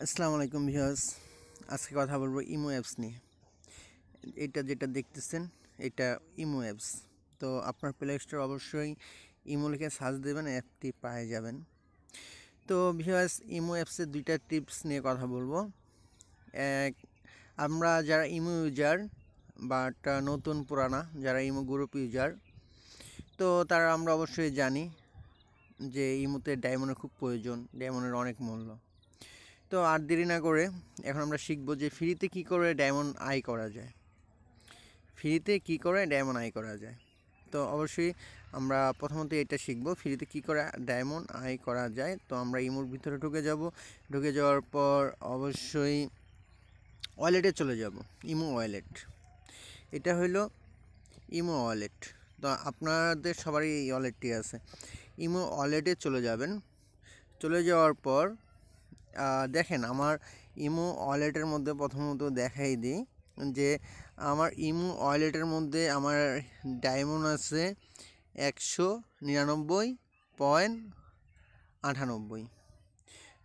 আসসালামু আলাইকুম ভিউয়ার্স। আজকে কথা বলবো ইমো অ্যাপস নিয়ে। এটা যেটা দেখতেছেন এটা ইমো অ্যাপস। তো আপনার প্লে স্টোর অবশ্যই ইমো লিখে সার্চ দেবেন, অ্যাপটি পেয়ে যাবেন। তো ভিউয়ার্স, ইমো অ্যাপসের দুইটা টিপস নিয়ে কথা বলবো। এক, আমরা যারা ইমো ইউজার বাট নতুন পুরানা যারা ইমো গ্রুপ ইউজার, তো তারা আমরা অবশ্যই জানি যে ইমোতে ডায়মন্ডের খুব প্রয়োজন, ডায়মন্ডের অনেক মূল্য। তো আর দেরি না করে এখন আমরা শিখবো যে ফ্রিতে কী করে ডায়মন্ড আই করা যায়। তো অবশ্যই আমরা প্রথমত এটা শিখবো ফ্রিতে কী করে ডায়মন্ড আই করা যায়। তো আমরা ইমোর ভিতরে ঢুকে যাওয়ার পর অবশ্যই ওয়ালেটে চলে যাব। ইমো ওয়ালেট, এটা হলো ইমো ওয়ালেট। তো আপনাদের সবারই এই ওয়ালেটটি আছে। ইমো ওয়ালেটে চলে যাবেন। চলে যাওয়ার পর দেখেন আমার ইমো ওয়ালেটের মধ্যে প্রথমত দেখাই দিই যে আমার ইমো ওয়ালেটের মধ্যে আমার ডায়মন্ড আছে 199.98।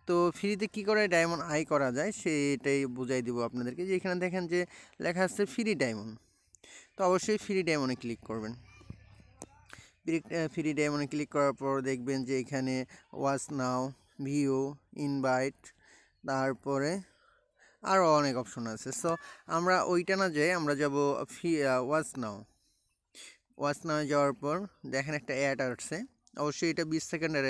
তো ফ্রিতে কী করে ডায়মন্ড আই করা যায় সেটাই বুঝাই দিব আপনাদেরকে। যে এখানে দেখেন যে লেখা আছে ফ্রি ডায়মন্ড। তো অবশ্যই ফ্রি ডায়মন্ডে ক্লিক করবেন। ফ্রি ডায়মন্ডে ক্লিক করার পর দেখবেন যে এখানে ওয়াচ নাও, ভিউ, ইনভাইট, তারপরে আরও অনেক অপশন আছে। সো আমরা ওইটা না যাই, আমরা যাব ওয়াচ নাও যাওয়ার পর দেখেন একটা অ্যাড আসছে। অবশ্যই এটা 20 সেকেন্ডের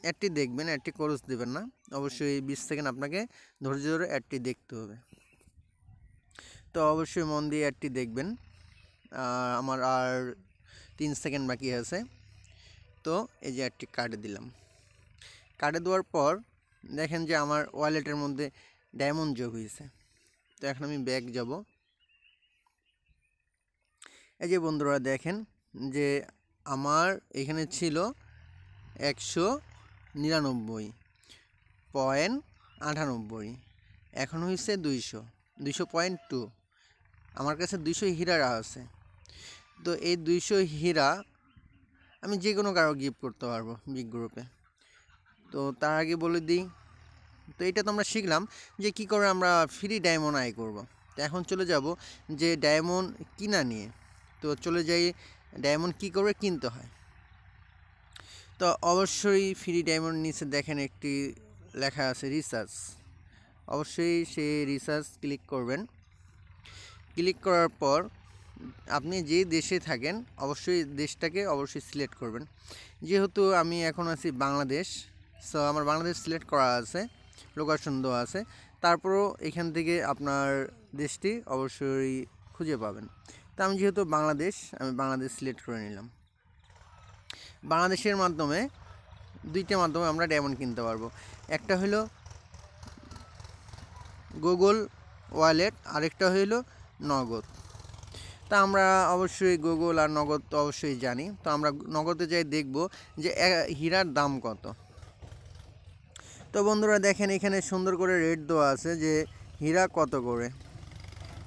অ্যাডটি দেখবেন, অ্যাডটি ক্লোজ দেবেন না। অবশ্যই 20 সেকেন্ড আপনাকে ধৈর্য ধরে অ্যাডটি দেখতে হবে। তো অবশ্যই মন দিয়ে অ্যাডটি দেখবেন। আমার আর 3 সেকেন্ড বাকি আছে। তো এই যে অ্যাডটি কাটে দিলাম। কাটে দেওয়ার পর দেখেন যে আমার ওয়ালেটের মধ্যে ডায়মন্ড যোগ হয়েছে। তো এখন আমি ব্যাক যাব। এই যে বন্ধুরা দেখেন যে আমার এখানে ছিল 199.98, এখন হয়েছে 200.2। আমার কাছে 200 হীরা আছে। তো এই 200 হীরা আমি যে কোনো কারো গিফট করতে পারবো বিগ গ্রুপে। তো তার আগে বলে দিই, তো এটা তো আমরা শিখলাম যে কী করে আমরা ফ্রি ডায়মন্ড আয় করব। তো এখন চলে যাব যে ডায়মন্ড কিনা নিয়ে। তো চলে যাই ডায়মন্ড কী করে কিনতে হয়। তো অবশ্যই ফ্রি ডায়মন্ড নিচে দেখেন একটি লেখা আছে রিসার্চ। অবশ্যই সেই রিসার্চ ক্লিক করবেন। ক্লিক করার পর আপনি যে দেশে থাকেন অবশ্যই দেশটাকে সিলেক্ট করবেন। যেহেতু আমি এখন আছি বাংলাদেশ, সো আমার বাংলাদেশ সিলেক্ট করা আছে, লোকেশন দেওয়া আছে। তারপরও এখান থেকে আপনার দেশটি অবশ্যই খুঁজে পাবেন। তো আমি যেহেতু আমি বাংলাদেশ সিলেক্ট করে নিলাম। বাংলাদেশের মাধ্যমে দুইটা মাধ্যমে আমরা ডায়মন্ড কিনতে পারবো। একটা হলো গুগল ওয়ালেট, আরেকটা হলো নগদ। তা আমরা অবশ্যই গুগল আর নগদ তো অবশ্যই জানি। তো আমরা নগদে যাই দেখব যে হীরার দাম কত। তো বন্ধুরা দেখেন এখানে সুন্দর করে রেট দেওয়া আছে যে হীরা কত করে।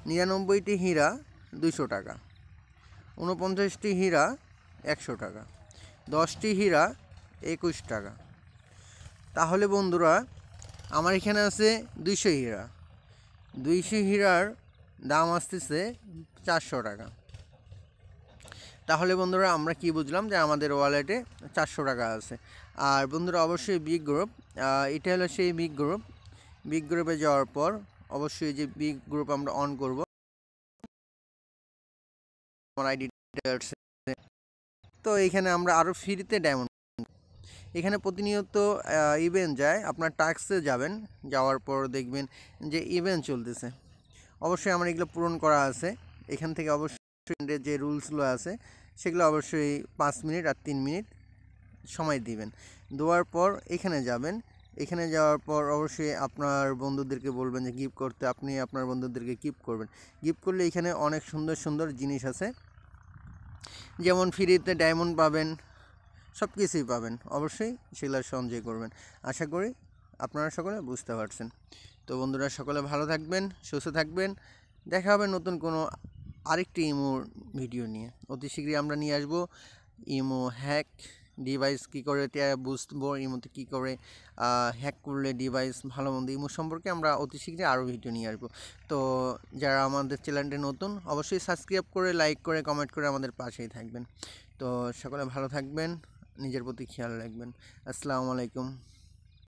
99টি হীরা 200 টাকা, 49টি হীরা 100 টাকা, 10টি হীরা 21 টাকা। তাহলে বন্ধুরা আমার এখানে আছে 200 হীরা। 200 হীরার দাম আসতেছে 400 টাকা। তাহলে বন্ধুরা আমরা কি বুঝলাম যে আমাদের ওয়ালেটে 400 টাকা আছে। আর বন্ধুরা অবশ্যই বিগ গ্রুপ, এটা হলো সেই বিগ গ্রুপে যাওয়ার পর অবশ্যই যে বিগ গ্রুপ আমরা অন করব। আমার আইডি ডিটেইলস। তো এইখানে আমরা আরও ফ্রিতে ডায়মন্ড, এখানে প্রতিনিয়ত ইভেন্ট যায়। আপনার টাস্কে যাবেন, যাওয়ার পর দেখবেন যে ইভেন্ট চলতেছে। অবশ্যই আমার এগুলো পূরণ করা আছে। এখান থেকে অবশ্যই যে রুলসগুলো আছে সেগুলো অবশ্যই 5 মিনিট আর 3 মিনিট সময় দিবেন। দেওয়ার পর এখানে যাবেন। এখানে যাওয়ার পর অবশ্যই আপনার বন্ধুদেরকে বলবেন যে গিফট করতে। আপনি আপনার বন্ধুদেরকে গিফট করবেন। গিফট করলে এখানে অনেক সুন্দর সুন্দর জিনিস আছে, যেমন ফ্রিতে ডায়মন্ড পাবেন, সব কিছুই পাবেন। অবশ্যই সেগুলো সঞ্চয় করবেন। আশা করি আপনারা সকলে বুঝতে পারছেন। তো বন্ধুরা সকলে ভালো থাকবেন, সুস্থ থাকবেন। দেখা হবে নতুন কোনো আরেকটি ইমো ভিডিও নিয়ে। অতি শীঘ্রই আমরা নিয়ে আসবো ইমো হ্যাক ডিভাইস কী করে বুঝবো, ইমোতে কী করে হ্যাক করলে ডিভাইস ভালো মন্দ, ইমো সম্পর্কে আমরা অতি শীঘ্রই আরও ভিডিও নিয়ে আসবো। তো যারা আমাদের চ্যানেলটি নতুন, অবশ্যই সাবস্ক্রাইব করে, লাইক করে, কমেন্ট করে আমাদের পাশেই থাকবেন। তো সকলে ভালো থাকবেন, নিজের প্রতি খেয়াল রাখবেন। আসসালামু আলাইকুম।